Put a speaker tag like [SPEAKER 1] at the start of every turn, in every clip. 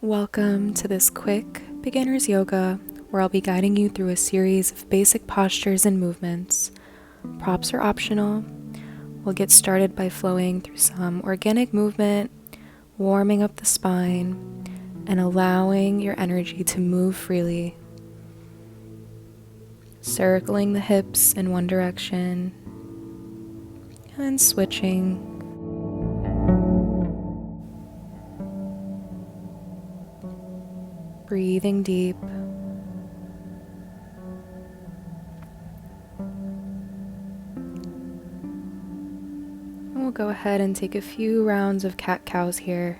[SPEAKER 1] Welcome to this quick beginner's yoga where I'll be guiding you through a series of basic postures and movements. Props are optional. We'll get started by flowing through some organic movement, warming up the spine, and allowing your energy to move freely. Circling the hips in one direction, and then switching. Breathing deep. And we'll go ahead and take a few rounds of cat-cows here.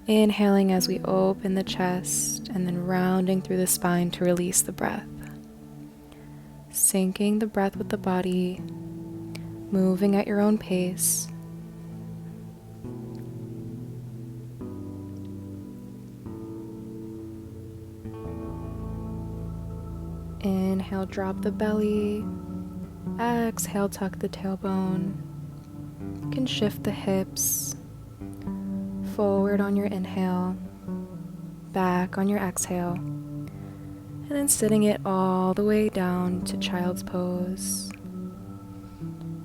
[SPEAKER 1] Inhaling as we open the chest and then rounding through the spine to release the breath. Syncing the breath with the body, moving at your own pace. Inhale, drop the belly. Exhale, tuck the tailbone. You can shift the hips forward on your inhale, back on your exhale, and then sitting it all the way down to child's pose.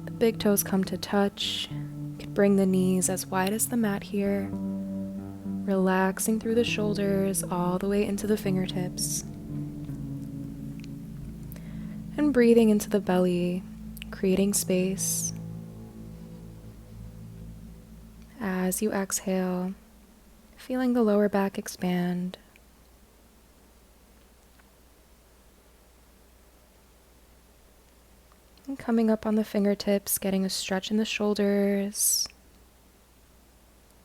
[SPEAKER 1] The big toes come to touch. You can bring the knees as wide as the mat here, relaxing through the shoulders all the way into the fingertips. And breathing into the belly, creating space. As you exhale, feeling the lower back expand. And coming up on the fingertips, getting a stretch in the shoulders.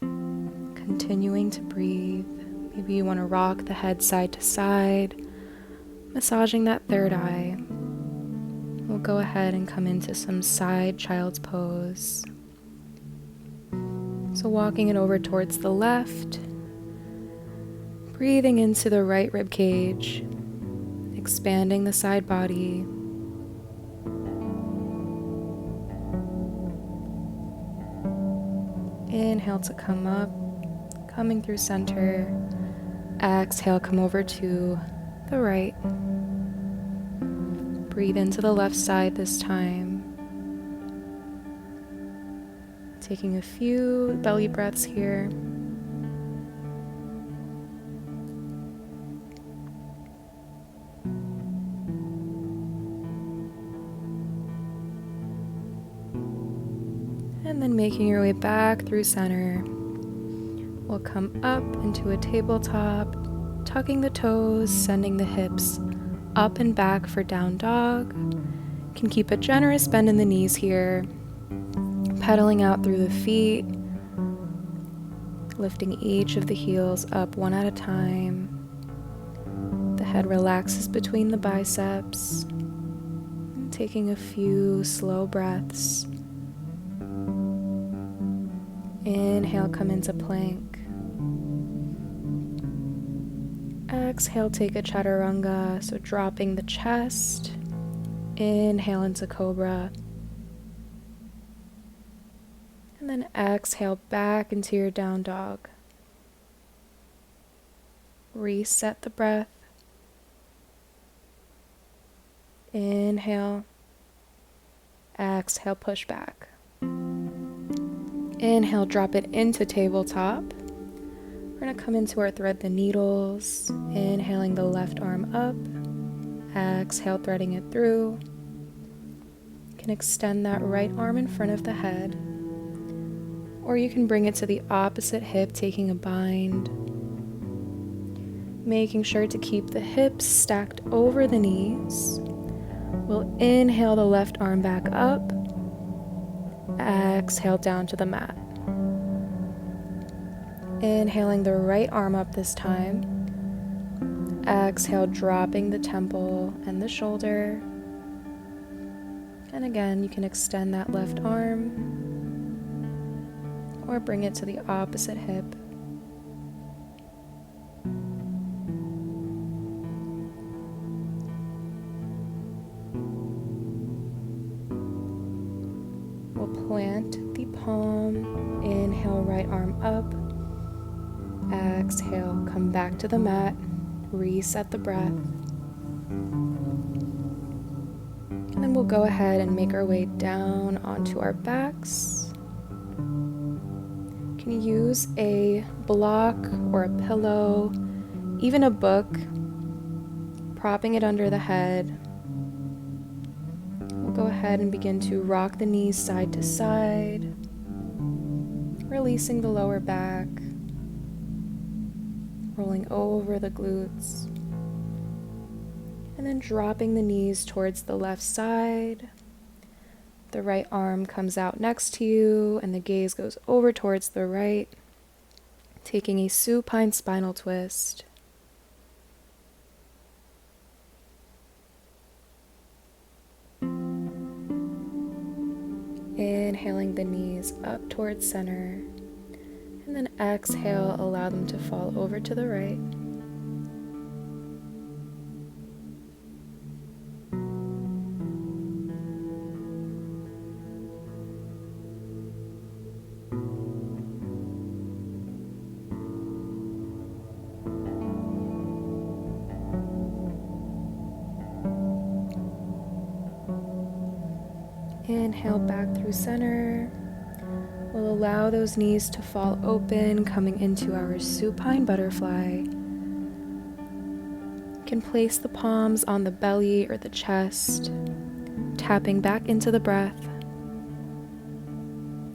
[SPEAKER 1] Continuing to breathe. Maybe you want to rock the head side to side, massaging that third eye. We'll go ahead and come into some side child's pose. So walking it over towards the left, breathing into the right rib cage, expanding the side body. Inhale to come up, coming through center. Exhale, come over to the right. Breathe into the left side this time. Taking a few belly breaths here. And then making your way back through center. We'll come up into a tabletop, tucking the toes, sending the hips up and back for down dog. Can keep a generous bend in the knees here. Pedaling out through the feet. Lifting each of the heels up one at a time. The head relaxes between the biceps. And taking a few slow breaths. Inhale, come into plank. Exhale, take a chaturanga, so dropping the chest. Inhale into cobra. And then exhale back into your down dog. Reset the breath. Inhale. Exhale, push back. Inhale, drop it into tabletop. We're going to come into our thread the needles. Inhaling the left arm up. Exhale, threading it through. You can extend that right arm in front of the head. Or you can bring it to the opposite hip, taking a bind. Making sure to keep the hips stacked over the knees. We'll inhale the left arm back up. Exhale down to the mat. Inhaling the right arm up this time. Exhale, dropping the temple and the shoulder. And again, you can extend that left arm or bring it to the opposite hip. We'll plant the palm. Inhale, right arm up. exhale, come back to the mat, reset the breath. And then we'll go ahead and make our way down onto our backs. You can use a block or a pillow, even a book, propping it under the head. We'll go ahead and begin to rock the knees side to side, releasing the lower back, rolling over the glutes, and then dropping the knees towards the left side. The right arm comes out next to you and the gaze goes over towards the right, taking a supine spinal twist. Inhaling the knees up towards center, and then exhale, allow them to fall over to the right. Inhale back through center. We'll allow those knees to fall open, coming into our supine butterfly. You can place the palms on the belly or the chest, tapping back into the breath,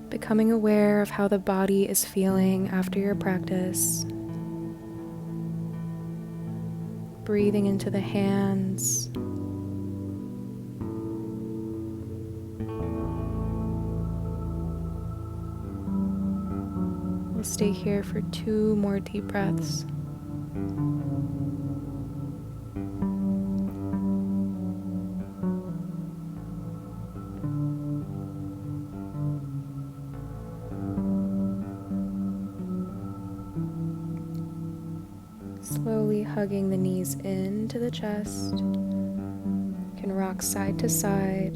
[SPEAKER 1] becoming aware of how the body is feeling after your practice. Breathing into the hands. We'll stay here for 2 more deep breaths. Slowly hugging the knees into the chest. You can rock side to side,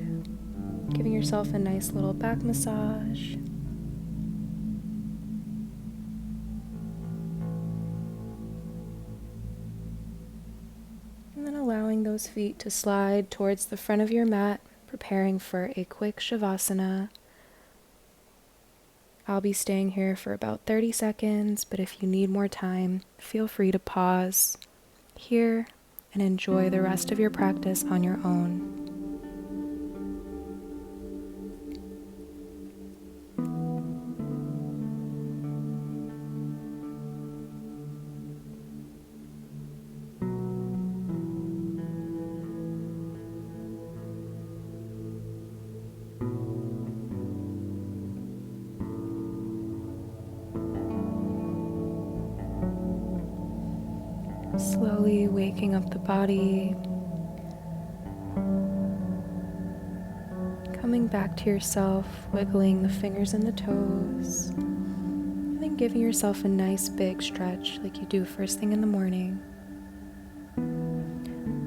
[SPEAKER 1] giving yourself a nice little back massage. And then allowing those feet to slide towards the front of your mat, preparing for a quick Shavasana. I'll be staying here for about 30 seconds, but if you need more time, feel free to pause here and enjoy the rest of your practice on your own. Slowly waking up the body, coming back to yourself, wiggling the fingers and the toes, and then giving yourself a nice big stretch like you do first thing in the morning.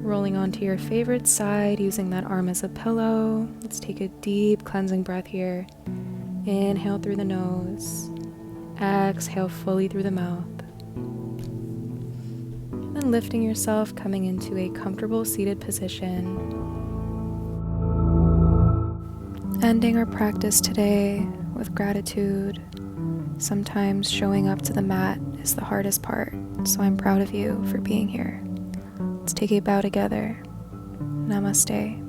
[SPEAKER 1] Rolling onto your favorite side, using that arm as a pillow. Let's take a deep cleansing breath here. Inhale through the nose, exhale fully through the mouth. And lifting yourself, coming into a comfortable seated position. Ending our practice today with gratitude. Sometimes showing up to the mat is the hardest part, so I'm proud of you for being here. Let's take a bow together. Namaste.